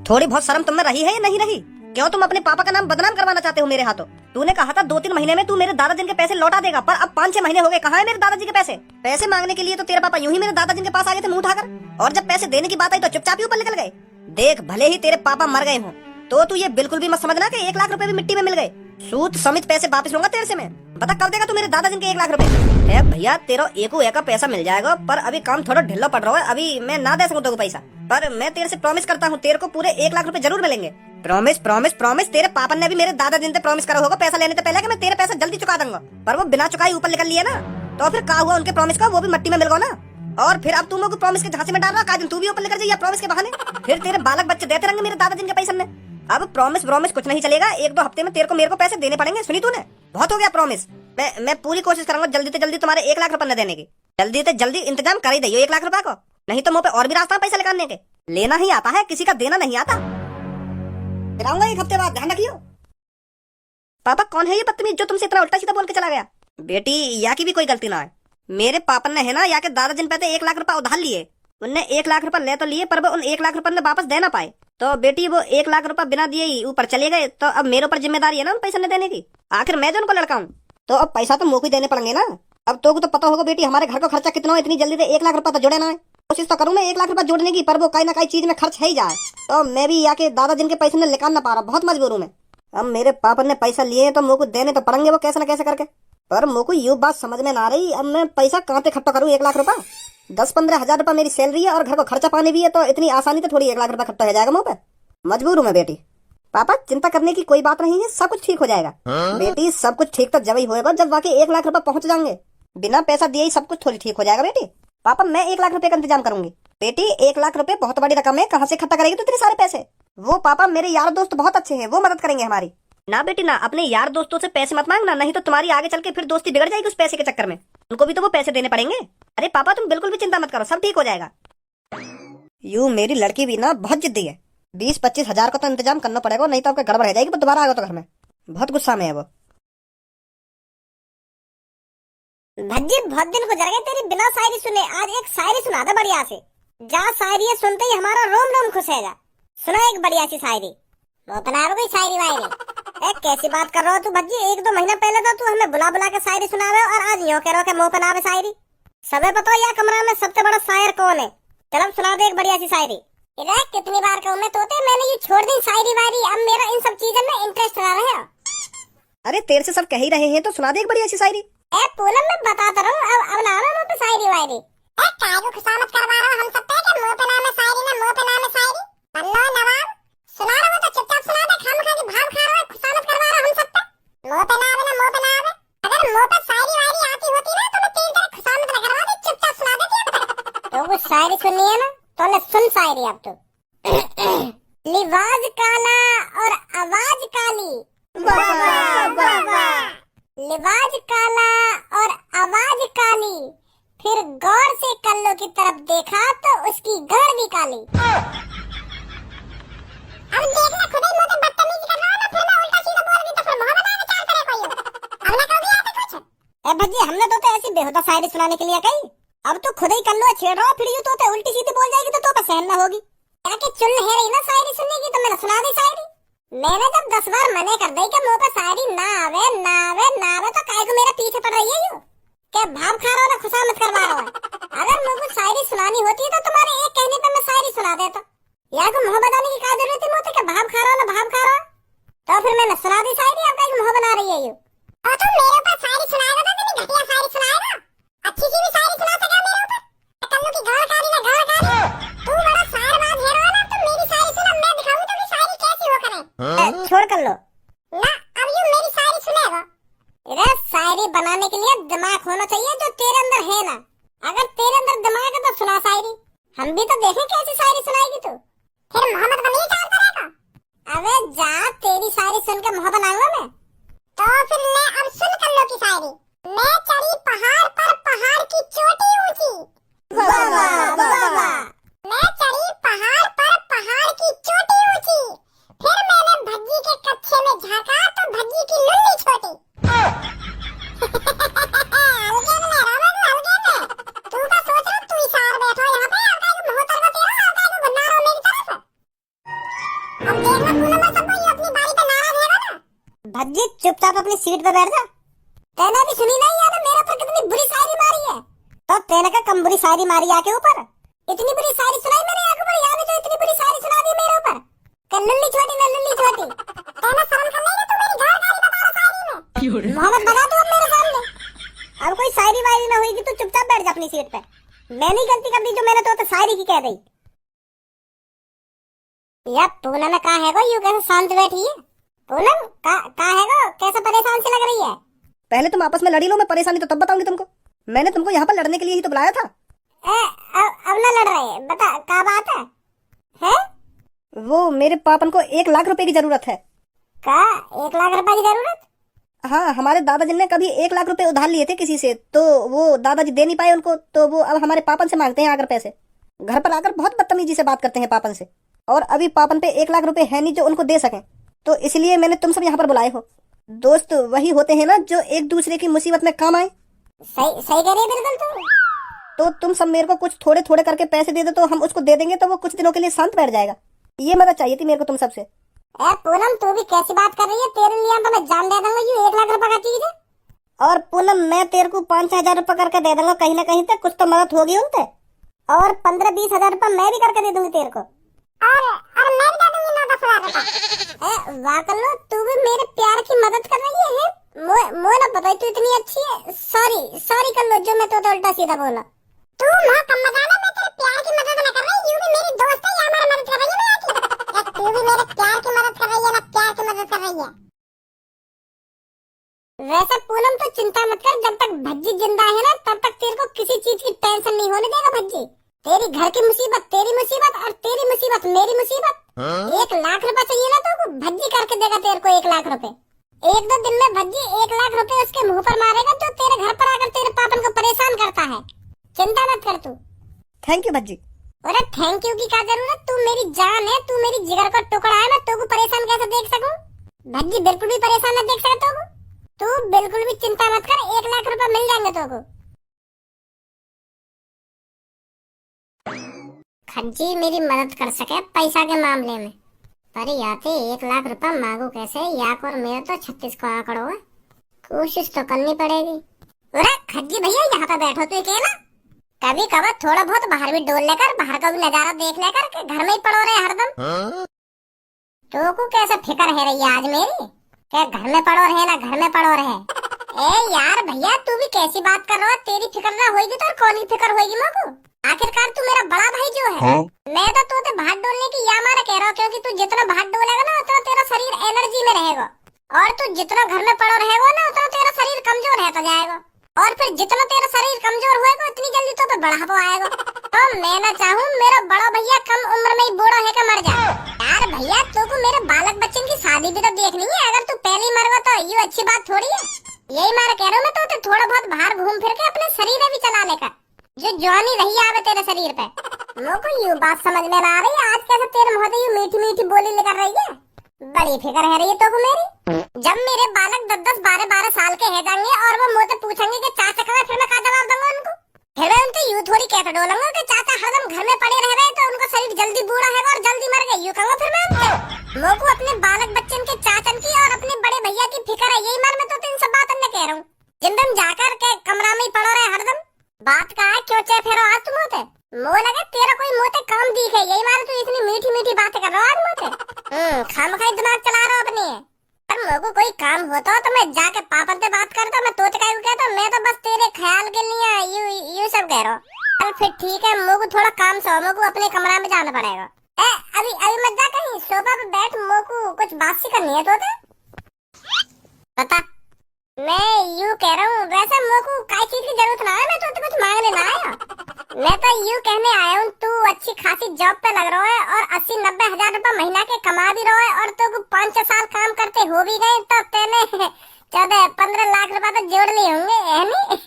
थोड़ी बहुत शर्म तुम में रही है या नहीं रही? क्यों तुम अपने पापा का नाम बदनाम करवाना चाहते हो मेरे हाथों? तूने कहा था 2-3 महीने में तू मेरे दादाजी के पैसे लौटा देगा, पर अब 5-6 महीने हो गए। कहाँ है मेरे दादाजी के पैसे? पैसे मांगने के लिए तो तेरे पापा यूं ही मेरे दादाजी के पास आ गए थे मुंह उठाकर, और जब पैसे देने की बात आई तो चुपचाप ही ऊपर निकल गए। देख, भले ही तेरे पापा मर गए हों तो तू ये बिल्कुल भी मत समझना कि 1 लाख रुपए भी मिट्टी में मिल गए। सूद समेत पैसे वापस लूंगा तेरे से मैं। बता कब देगा तू मेरे दादाजी के 1 लाख रुपए? भैया तेरा एक का पैसा मिल जाएगा, पर अभी काम थोड़ा ढिल्ला पड़ रहा है, अभी मैं ना दे सकूं तेरे को पैसा, पर मैं तेरे से प्रॉमिस करता हूँ तेरे को पूरे 1 लाख रुपए जरूर मिलेंगे। Promise promise promise. तेरे पापा ने भी मेरे दादाजी से प्रॉमिस करा होगा पैसा लेने से पहले कि मैं तेरे पैसा जल्दी चुका दूंगा, पर वो बिना चुकाई ऊपर निकल लिए ना, तो फिर क्या हुआ उनके प्रॉमिस का? वो भी मिट्टी में मिल गया ना। और फिर अब तुम लोग प्रॉमिस के झांसे में डाल रहा, काजन तू भी ऊपर लेकर जाइए प्रॉमिस के बहाने। फिर तेरे बालक बच्चे देते रहेंगे मेरे दादाजी के पैसे में। अब प्रॉमिस प्रॉमिस कुछ नहीं चलेगा, 1-2 हफ्ते में तेरे को मेरे को पैसे देने पड़ेंगे। सुनी तूने? बहुत हो गया प्रॉमिस। मैं पूरी कोशिश करूंगा जल्दी से जल्दी तुम्हारे 1 लाख रुपए न देने की। जल्दी से जल्दी इंतजाम कर ही दइयो 1 लाख रुपए को, नहीं तो मुंह पे और भी रास्ता पैसा निकालने के। लेना ही आता है, किसी का देना नहीं आता। फिर आऊंगा 1 हफ्ते बाद, ध्यान रखियो। पापा कौन है ये बदतमीज जो तुमसे इतना उल्टा सीधा बोल के चला गया? बेटी, या की भी कोई गलती ना है। मेरे पापा ने है ना या के दादाजी पे 1 लाख रुपए उधार लिए। उनने 1 लाख रुपए ले तो लिए, पर वो उन 1 लाख रुपए ने वापस दे ना पाए, तो बेटी वो 1 लाख रुपए बिना दिए ही ऊपर चले गए। तो अब मेरे ऊपर जिम्मेदारी है ना उन पैसे न देने की। आखिर मैं जो उनको लड़का हूँ, तो अब पैसा तो मुझे ही देने पड़ेंगे ना। अब तो पता होगा बेटी हमारे घर का खर्चा कितना हो, इतनी जल्दी से 1 लाख रुपए तो जोड़े ना है। कोशिश तो करूँ मैं 1 लाख रुपए जोड़ने की, पर वो कहीं ना कहीं चीज में खर्च है ही जाए, तो मैं भी या के दादाजी के पैसे निकाल ना पा रहा, बहुत मजबूर हूँ मैं। अब मेरे पापा ने पैसा लिए तो मुझे देने तो पड़ेंगे वो कैसे न कैसे करके, पर मुझे ये बात समझ में ना रही अब मैं पैसा कहाँ पे इकट्ठा करूँ। 1 लाख रुपए 10-15 हजार रुपए मेरी सैलरी है और घर को खर्चा पानी भी है, तो इतनी आसानी तो थोड़ी 1 लाख रुपए इकट्ठा हो जाएगा मुँह पे। मजबूर हूँ मैं बेटी। पापा चिंता करने की कोई बात नहीं है, सब कुछ ठीक हो जाएगा। बेटी सब कुछ ठीक तो जब ही होएगा जब वाकई 1 लाख रुपए पहुंच जाएंगे। बिना पैसा दिए ही सब कुछ थोड़ी ठीक हो जाएगा बेटी। पापा मैं 1 लाख रुपए का इंतजाम करूंगी। बेटी 1 लाख रुपए बहुत बड़ी रकम है, कहाँ से इकट्ठा करेगी तो इतने सारे पैसे? वो पापा मेरे यार दोस्त बहुत अच्छे हैं, वो मदद करेंगे हमारी। ना बेटी ना, अपने यार दोस्तों से पैसे मत मांगना, नहीं तो तुम्हारी आगे चल के फिर दोस्ती बिगड़ जाएगी उस पैसे के चक्कर में। उनको भी तो वो पैसे देने पड़ेंगे। अरे पापा तुम बिल्कुल भी चिंता मत करो, सब ठीक हो जाएगा। यूं मेरी लड़की भी ना बहुत जिद्दी है। 20-25 हजार का तो इंतजाम करना पड़ेगा, नहीं तो आपका गड़बड़ रह जाएगी। वो दोबारा आएगा तो घर में बहुत गुस्सा में है वो। भज्जी बहुत दिन गुजर गए तेरी बिना शायरी सुने, आज एक शायरी सुना दे बढ़िया से। जा शायरी है सुनते ही हमारा रोम रोम खुश है जा। सुना एक बढ़िया सी शायरी। वो बना कोई शायरी वायरी। कैसी बात कर रहा हो तू भज्जी? 1-2 महीना पहले तो तू हमें बुला बुला के शायरी सुनावे और आज यूं कह रहा के मुंह पे नावे शायरी। सबे पता या कमरा में सबसे बड़ा शायर कौन है? चल अब सुना दे एक बढ़िया सी शायरी। कितनी बार कहूं मैं तोते, मैंने ये छोड़ दी शायरी वायरी, अब मेरा इन सब चीजों में इंटरेस्ट रहा है। अरे तेरे से सब कह ही रहे हैं तो सुना दे एक बढ़िया सी शायरी। पूनम मैं बताता रहूं, अब ना मुंह पे शायरी वायरी। काय को खुशामद करवा रहा हम सब पे कि मुंह पे नाम है शायरी ना मुंह पे नाम है शायरी। अल्लाह नवाब सुना रहा तो चुपचाप सुना दे, खाम खा के भाव खा रहा है, खुशामद करवा रहा हम सब पे। मुंह पे नाम है ना मुंह पे नाम है। अगर मुंह पे शायरी वायरी आती होती ना तो मैं तेरी तरह खुशामद न करवाती, चुपचाप सुना देती। तो कुछ शायरी सुननी है ना तो ले सुन शायरी अब तो। लिबास काला और आवाज काली, वाह वाह वाह वाह। लिबास काला और आवाज काली, फिर गौर से कल्लो की तरफ देखा तो उसकी गड़ भी काली। अब देखना खुद ही मुंह पे बदतमीजी कर रहा है ना, फिर मैं उल्टा सीधा बोल दी तो फिर मोहब्बत आने चाल करे कोई। अब ना कभी आते कुछ। ए भज्जी हमने तो ऐसी बेहुदा शायरी सुनाने के लिए कही, अब तो खुद ही कल्लो छेड़ रहा, फिर यूं तो उल्टी सीधी बोल जाएगी तो पे सहन ना होगी। क्या कि चुन है रही ना शायरी सुनने की, तो मैंने सुना दी शायरी। मैंने जब 10 बार मने कर दी कि मुंह पे शायरी ना आवे ना आवे ना आवे, तो काहे को मेरे पीछे पड़ रही है यूं? क्या भाव खा रहा हो ना खुशामद करवा रहा है? अगर मुझे शायरी सुनानी होती तो तुम्हारे एक कहने पे मैं शायरी सुना देता। या को मुंह बनाने की क्या जरूरत है मुझे कि भाव खा रहा हो ना भाव खा रहा हो? तो फिर मैंने सुना दी शायरी, अब काहे मुंह बना रही है यूं? और तुम मेरे ऊपर शायरी सुनाएगा तो तुम घटिया शायरी सुनाएगा, अच्छी सी भी शायरी सुना सका मेरे ऊपर। कल्लू की गाल कारी ना गाल कारी, तू बड़ा शायरबाज है ना, तुम मेरी शायरी सुना, मैं दिखाऊं तो शायरी कैसी हो करे। छोड़ कर लो ना, अब यूं मेरी शायरी सुनेगा। इधर शायरी बनाने के लिए दिमाग होना चाहिए जो तेरे अंदर है ना। अगर तेरे अंदर दिमाग है तो सुना शायरी, हम भी तो देखें कैसी शायरी सुनाएगी तू। फिर मोहब्बत बनी चाल करेगा। अबे जा, तेरी शायरी सुन के मोहब्बत आऊंगा मैं। तो फिर ले अब सुन कर लो की शायरी। मैं चढ़ी पहाड़ पर पहाड़ की चोटी ऊंची, वाह वाह वाह वाह। मैं चढ़ी पहाड़ पर पहाड़ की चोटी ऊंची, फिर मैंने भज्जी के कच्छे में झांका तो भज्जी की लुल्ली छोटी। तू का सोच रहा तू ही सार बैठो यहाँ पे, अब का मुंह तरवा तेरा, अब का गुन्ना रहो मेरी तरफ। सीट पे बैठ जा। तेने भी सुनी नहीं यार मेरे ऊपर कितनी बुरी शायरी मारी है? तो तेने का कम बुरी शायरी मारी आके ऊपर? इतनी बुरी शायरी सुनाई मेरे आंखों पर, यार तो इतनी बुरी शायरी सुना दी मेरे ऊपर। नल्ली छोटी नल्ली छोटी, तेने शर्म कर नहीं तू मेरी जानकारी बता रहा शायरी में। मोहम्मद बना तू अब मेरे सामने। अब कोई शायरी वायरी ना होगी, तू चुपचाप बैठ जा अपनी सीट पे। मैंने गलती कर दी जो मैंने तो शायरी की कह दी। यार पूनम कहाँ है वो, यूं कैसे शांत बैठी है? पूनम कहाँ है वो, कैसे परेशान से लग रही है? पहले तुम आपस में लड़ी लो, मैं परेशानी तो तब बताऊंगी तुमको। मैंने तुमको यहाँ पर लड़ने के लिए ही तो बुलाया था। अब ना लड़ रहे, बता क्या बात है? हैं? वो मेरे पापन को 1 लाख रुपए की जरूरत है। क्या 1 लाख रुपए की जरूरत? हाँ, हमारे दादाजी ने कभी 1 लाख रुपए उधार लिए थे किसी से, तो वो दादाजी दे नहीं पाए उनको, तो वो अब हमारे पापन से मांगते हैं आकर पैसे। घर पर आकर बहुत बदतमीजी से बात करते हैं पापन से, और अभी पापन पे 1 लाख रुपए है नहीं जो उनको दे सकें, तो इसलिए मैंने तुम सब यहाँ पर बुलाए हो। दोस्त वही होते हैं ना जो एक दूसरे की मुसीबत में काम आए। सही कह रही है बिल्कुल। तो तुम सब मेरे को कुछ थोड़े थोड़े करके पैसे दे दो, तो हम उसको दे देंगे, तो वो कुछ दिनों के लिए शांत बैठ जाएगा। ये मदद चाहिए थी मेरे को तुम सबसे। पूनम तू भी कैसी बात कर रही है? तेरे लिए तो मैं जान दे दूंगा, ये 1 लाख रुपए का चीज है। और पूनम मैं तेरे को 5-6 हजार रुपए करके दे दूंगा, कहीं ना कहीं तक कुछ तो मदद होगी उनसे। और 15-20 हजार रुपए मैं भी करके दे दूंगी तेरे को। और मैं भी दे दूंगी 9-10 हजार रुपए। वाह कल्लो, तू भी मेरे प्यार की मदद कर रही है। मोह ना पता तू इतनी अच्छी है। सॉरी कल्लो जो मैं तो उल्टा सीधा बोला। तू मां कम मत आना, मैं तेरे प्यार की मदद ना कर रही, यूं भी मेरी दोस्त है, या हमारी मदद कर रही है। तू भी मेरे प्यार की मदद कर रही है ना, प्यार की मदद कर रही है। वैसे पूनम तो चिंता मत कर, जब तक भज्जी जिंदा है ना तब तक तेरे को किसी चीज की टेंशन नहीं होने देगा भज्जी। तेरी घर की मुसीबत तेरी मुसीबत, और तेरी मुसीबत मेरी मुसीबत। 1 लाख रुपए चाहिए ना तो भज्जी करके देगा तेरे को 1 लाख रुपए। 1-2 दिन में भज्जी 1 लाख रुपए उसके मुंह पर मारेगा जो तेरे घर पर आकर तेरे पापन को परेशान करता है। चिंता मत कर तू। Thank you Bhajji. अरे थैंक यू की क्या जरूरत, तू मेरी जान है, तू मेरी जिगर का टुकड़ा है, मैं तेको परेशान कैसे देख सकूं? भज्जी बिल्कुल भी परेशान न देख सकता हूँ। तू बिल्कुल भी चिंता मत कर, 1 लाख रुपए मिल जाएंगे तेको। खज्जी मेरी मदद कर सके पैसा के मामले में, पर याते 1 लाख रुपए मांगू कैसे? याक और मेरा तो 36 को आंकड़ो है, कोशिश तो करनी पड़ेगी। अरे खज्जी भैया यहाँ पे बैठो तू अकेला, कभी कभार थोड़ा बहुत बाहर भी डोल लेकर, बाहर का भी नजारा देख लेकर, के घर में ही पड़ो रहे हरदम। तो को कैसे फिक्र है रही आज मेरी, क्या घर में पड़ो रहे ना घर में पड़ो रहे? ए यार भैया तू भी कैसी बात कर रहा है? तेरी फिक्र ना होगी तो कौन ही फिक्र होगी मोको? आखिरकार तू मेरा बड़ा भाई जो है। मैं तो तोते भाग डोलने की या मारा कह रहा हूँ, क्योंकि तू जितना भाग डोलेगा ना उतना तेरा शरीर एनर्जी में रहेगा, और तू जितना घर में पड़ो रहेगा ना उतना तेरा शरीर कमजोर रहता जाएगा, और फिर जितना तेरा शरीर कमजोर होएगा उतनी जल्दी तो बढ़ापा आएगा। तो मैं ना चाहूँ मेरा बड़ा भैया कम उम्र में ही बूढ़ा है का मर जाए। यार भैया तो को मेरे बालक बच्चन की शादी भी तो देखनी है, अगर तू पहले ही मर गया तो ये अच्छी बात थोड़ी है। यही मार कह रहा हूँ मैं तो थोड़ा बहुत बाहर घूम फिर के अपने शरीर भी चला लेकर, जो जवानी रही आवे तेरे शरीर पे। मुझको यूं बात समझ में ना आ रही, आज कैसे तेरे मुंह से यूं मीठी मीठी बोली निकल रही है? बड़ी फिक्र है रही तो को मेरी। जब मेरे बालक 10-10, 12-12 साल के है जाएंगे और वो मुझसे पूछेंगे कि चाचा कहाँ, फिर मैं क्या जवाब दूंगा उनको? फिर मैं उनको यूं थोड़ी कहता डोलूंगा कि चाचा हरदम घर में पड़े रह गए तो उनका शरीर जल्दी बूढ़ा है और जल्दी मर गए, यूं कहूँगा फिर मैं उनको? मुझको अपने बालक बच्चन के चाचन की और अपने बड़े भैया की फिक्र है, यही मार मैं तो इन सब बातों में कह रहा हूँ। जिन दिन जाकर के कमरा में ही पड़ो रहे हरदम, बात का है क्यों चाहे फिर आज तुम होते मोह लगे तेरा कोई मोते काम दिखे, यही मारे तू इतनी मीठी मीठी बातें कर रहा है मोते। खामखाई दिमाग चला रहा अपनी। पर मेरे को कोई काम होता तो मैं जाके पापा से बात करता, मैं तो क्या कहता, मैं तो बस तेरे ख्याल के लिए यू सब कह रहा हूँ। चल फिर ठीक है, मेरे को थोड़ा काम सो, मेरे को अपने कमरा में जाना पड़ेगा। अभी मत जा कहीं, सोफा पे बैठ, मेरे को कुछ बात सी करनी है तो बता। मैं यूं कह रहा हूँ, वैसे मेरे को काय चीज की जरूरत ना है, मैं तो कुछ मांगने ना आया। मैं तो यूं कहने आया हूँ, तू अच्छी खासी जॉब पे लग रहा है और 80-90 हजार रुपए महीना के कमा भी रहा है, और तो 5-6 साल काम करते हो भी गए तो तेने 14-15 लाख रुपए तो जोड़ लिए होंगे, है नी?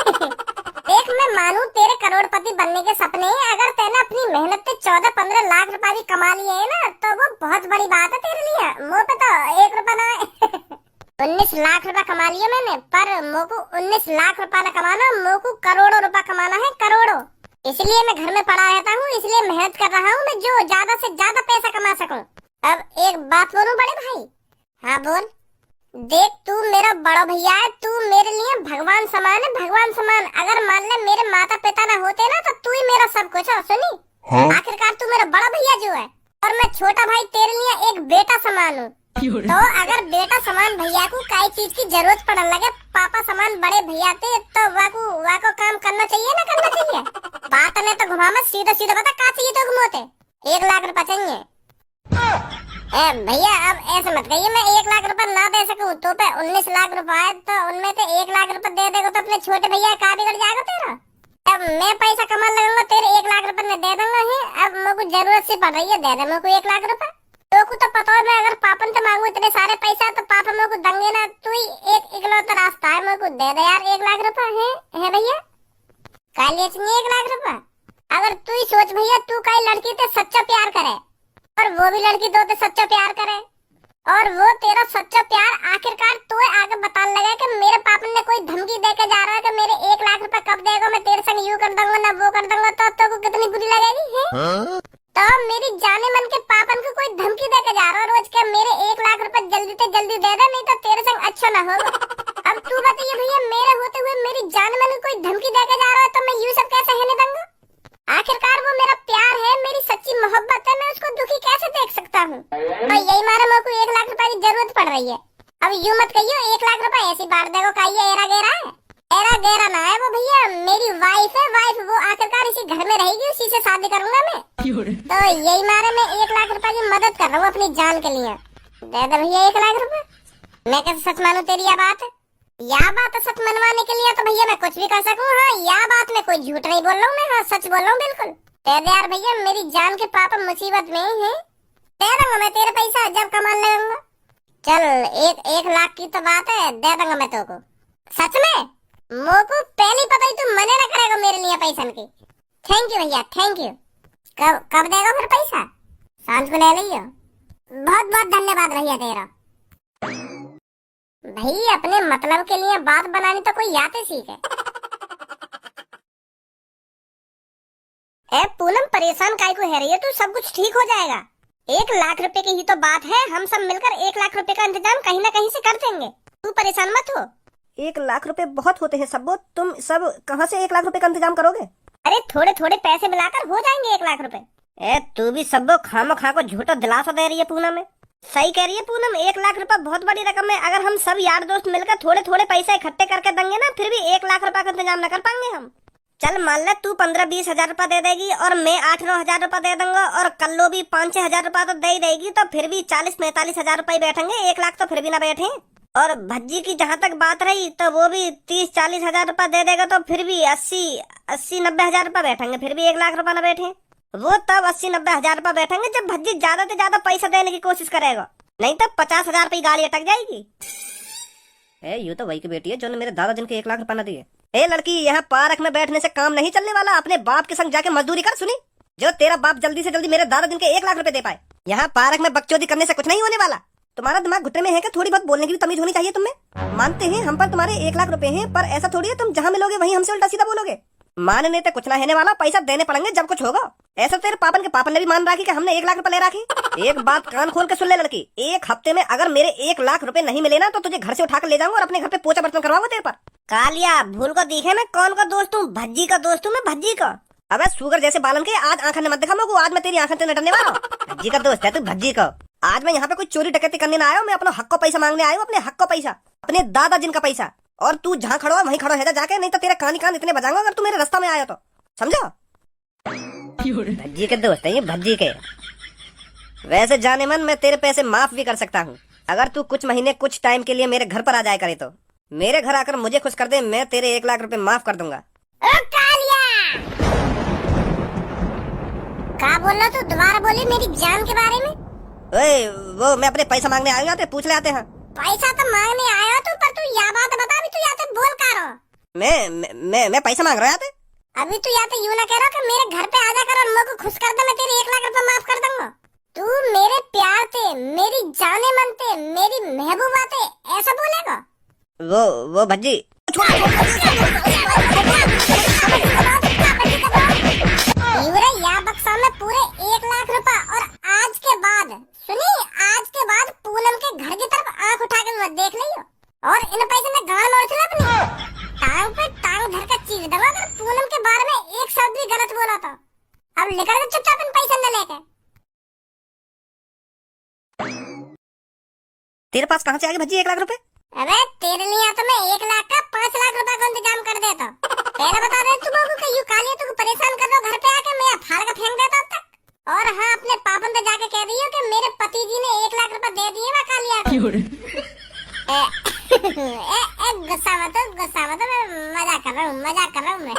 देख मैं मानू तेरे करोड़पति बनने के सपने हैं, अगर तेने अपनी मेहनत से 14-15 लाख रुपए भी कमा लिए है ना तो वो बहुत बड़ी बात है तेरे लिए। मुँह पे तो 1 रुपया ना है। 19 लाख रुपए कमा लिए मैंने, पर मोको 19 लाख रुपए न कमाना, मोको करोड़ों रुपए कमाना है, करोड़ों। इसलिए मैं घर में पड़ा रहता हूँ, इसलिए मेहनत कर रहा हूँ मैं, जो ज्यादा से ज्यादा पैसा कमा सकूं। अब एक बात बोलूं बड़े भाई? हाँ बोल। देख तू मेरा बड़ा भैया है, तू मेरे लिए भगवान समान है, भगवान समान। अगर मान ले मेरे माता पिता ना होते ना तो तू ही मेरा सब कुछ है, सुनी। आखिरकार तू मेरा बड़ा भैया जो है और मैं छोटा भाई तेरे लिए एक बेटा समान हूँ। तो अगर बेटा समान भैया को कई चीज की जरूरत पड़ने लगे, पापा समान बड़े भैया थे, तो वाको काम करना चाहिए ना करना चाहिए। बात ने तो घुमा मत, सीधा सीधा बता का चाहिए तो घुमोते। 1 लाख रुपए चाहिए। भैया अब ऐसे मत कहिए, मैं 1 लाख रुपए ना दे सकूं तो पे 19 लाख रुपए है, तो उनमें से 1 लाख रुपए दे देगा तो अपने छोटे भैया का बिगड़ जाएगा तेरा। अब मैं पैसा कमा लगूंगा, तेरे 1 लाख रुपए में दे दूंगा ही। अब मेरे को जरूरत सी पड़ रही है, दे दे मेरे को 1 लाख रुपए। तो को तो पता है मैं अगर पापन से मांगू इतने सारे पैसा तो पापा मेरे को देंगे ना। तू ही एक इकलौता रास्ता है, मेरे को दे दे यार 1 लाख रुपए है भैया। काल ये चाहिए 1 लाख रुपए। अगर तू ही सोच भैया, तू कई लड़की से सच्चा प्यार करे और वो भी लड़की तो सच्चा प्यार करे और वो तेरा सच्चा प्यार आखिरकार तो आगे बताने लगा कि मेरे पापा ने कोई धमकी देके जा रहा है कि मेरे 1 लाख रुपए कब देगा, मैं तेरे संग यूं कर दूंगा ना वो कर दूंगा, तो को कितनी बुरी लगेगी है? तो मेरी जाने मन के पापन को कोई धमकी देके जा रहा है रोज के मेरे 1 लाख रुपए जल्दी से जल्दी दे दे, नहीं तो तेरे संग अच्छा ना होगा। अब तू बताइए भैया, मेरे होते हुए मेरी जाने मन को कोई धमकी देके जा रहा है तो मैं यूं सब कैसे रहने दूंगा? आखिरकार वो मेरा प्यार है, मेरी सच्ची मोहब्बत है, मैं उसको दुखी कैसे देख सकता हूँ? और यही मारे मेरे को 1 लाख रुपए की जरूरत पड़ रही है। अब यूं मत कहियो 1 लाख रुपए ऐसी बार देखो का ये एरा गेरा है। एरा गेरा ना है वो भैया, मेरी वाइफ है, वाइफ वो आखिरकार इसी घर में रहेगी, उसी से शादी करूंगा मैं। तो यही मारे मैं 1 लाख रुपए की मदद कर रहा हूँ अपनी जान के लिए। दे दे भैया 1 लाख रुपए। मैं कैसे सच मानू तेरी यह बात? या बात सच मनवाने के लिए तो भैया मैं कुछ भी कर सकूं। हाँ, या बात में कोई झूठ नहीं बोल रहा हूँ मैं, हाँ सच बोल रहा हूँ बिल्कुल। दे दे यार भैया, मेरी जान के पापा मुसीबत में ही है, दे दूंगा मैं तेरे पैसा जब कमा लगूंगा। चल 1 लाख की तो बात है, दे दूंगा मैं तेरे को सच में। मोको पहले पता ही तू मने ना करेगा मेरे लिए पैसा की। थैंक यू भैया, थैंक यू। कब देगा फिर पैसा? सांझ को ले लियो। बहुत बहुत धन्यवाद भैया तेरा। भाई अपने मतलब के लिए बात बनानी तो कोई याद सीखे। ए पूनम परेशान काहे को है रही है तू? सब कुछ ठीक हो जाएगा। 1 लाख रुपए की ही तो बात है, हम सब मिलकर 1 लाख रुपए का इंतजाम कहीं ना कहीं से कर देंगे, तू परेशान मत हो। 1 लाख रुपए बहुत होते हैं सबो, तुम सब कहाँ से 1 लाख रुपए का इंतजाम करोगे? अरे थोड़े थोड़े पैसे मिलाकर हो जाएंगे 1 लाख रुपए। ए तू भी सबो खामो खा को झूठा दिलासा दे रही है पूनम में। सही कह रही है पूनम, 1 लाख रुपए बहुत बड़ी रकम है। अगर हम सब यार दोस्त मिलकर थोड़े थोड़े पैसे इकट्ठे करके देंगे ना, फिर भी 1 लाख रुपए का इंतजाम न कर पाएंगे हम। चल मान ले तू 15-20 हजार रुपए दे देगी और मैं 8-9 हजार रुपए दे दूंगा और कल्लो भी 5-6 हजार रुपए तो दे ही देगी, तो फिर भी 40-45 हजार रुपए बैठेंगे। 1 लाख तो फिर भी ना बैठे। और भज्जी की जहाँ तक बात रही तो वो भी 30-40 हजार रुपए दे देगा, तो फिर भी 80-90 हजार रुपए बैठेंगे, फिर भी 1 लाख रुपए न बैठे। वो तब 80-90 हजार रुपए बैठेंगे जब भज्जी ज्यादा से ज्यादा पैसा देने की कोशिश करेगा, नहीं तो 50 हजार रुपए गाड़ी अटक जाएगी। ये तो वही की बेटी है जो ने मेरे दादा जिन के 1 लाख रुपए न दिए। ए लड़की, यहाँ पार्क में बैठने से काम नहीं चलने वाला, अपने बाप के संग जाके मजदूरी कर। सुनी, जो तेरा बाप जल्दी से जल्दी मेरे दादा जिन के 1 लाख रुपए दे पाए। यहाँ पार्क में बकचोदी करने से कुछ नहीं होने वाला। तुम्हारा दिमाग घुटने में है कि थोड़ी बहुत बोलने की भी तमीज होनी चाहिए तुम्हें। मानते हैं हम पर तुम्हारे 1 लाख रुपए हैं, पर ऐसा थोड़ी है तुम जहाँ मिलोगे वहीं हमसे उल्टा सीधा बोलोगे। मानने तो कुछ ना होने वाला, पैसा देने पड़ेंगे जब कुछ होगा। ऐसा तेरे पापन के पापन ने भी मान रखी कि हमने 1 लाख रुपए ले रखे। एक बात कान खोल के सुन ले लड़की, 1 हफ्ते में अगर मेरे 1 लाख रुपए नहीं मिले ना तो तुझे घर से उठाकर ले जाऊंगा और अपने घर पे पोछा बर्तन करवाऊंगा तेरे पर। कालिया भूल को दिखे मैं कौन का दोस्त हूँ? भज्जी का दोस्त हूँ मैं, भज्जी का। अबे शुगर जैसे बालन के आज आंखें ने मत दिखा मेरे को, आज मैं तेरी आंखें से नटने वाला हूँ। भज्जी का दोस्त है तू, भज्जी का। आज मैं यहाँ पे कोई चोरी डकैती करने ना आया हूँ, मैं अपना हक को पैसा मांगने आया हूँ, अपने हक को पैसा, अपने दादा जिनका पैसा। और तू जहाँ खड़ा हो वहीं खड़ा है जाके, नहीं तो तेरे कान इतने बजाऊंगा अगर तू मेरे रास्ता में आया तो, समझो। भज्जी के दोस्त है ये, भज्जी के। वैसे जाने मन मैं तेरे पैसे माफ भी कर सकता हूँ अगर तू कुछ महीने कुछ टाइम के लिए मेरे घर पर आ जाए करे तो। मेरे घर आकर मुझे खुश कर दे, मैं तेरे 1 लाख रुपए माफ कर दूंगा। ओ कालिया, क्या बोल रहा तू? दोबारा बोली मेरी जान के बारे में। ओए वो मैं अपने पैसा मांगने आया हूँ, पूछ ले आते हैं। पैसा तो मांगने आया तू, पर तू यह बात बता भी तू यहाँ से बोल का रहा? मैं पैसा मांग रहा था। अभी तू यहाँ पे यूं ना कह रहा कि मेरे घर पे आ जाकर और मेरे को खुश कर दे, मैं तेरे 1 लाख रुपए माफ कर दूंगा। तू मेरे प्यार थे, मेरी जाने मन थे, मेरी महबूबा थे, ऐसा बोलेगा? वो भज्जी या बक्सा में पूरे 1 लाख रुपए। और आज के बाद सुनी, आज के बाद पूनम के घर की तरफ आंख उठा के मत देख ले। बोला तो। अब निकल के चुपचाप इन पैसे न लेके। तेरे पास कहाँ से आ गए भज्जी 1 लाख रुपए? अबे तेरे लिए तो मैं 1 लाख का 5 लाख रुपए का इंतजाम कर देता। पहले बता रहे तुम लोगों को यूं कालिया तुमको परेशान कर दो घर पे आके, मैं फाड़ के फेंक देता अब तक। और हाँ, अपने पापन पे जाके कह रही हो कि मेरे पति जी ने 1 लाख रुपए दे दिए मैं कालिया को। गुस्सा मत, मैं मजाक कर रहा हूँ मैं।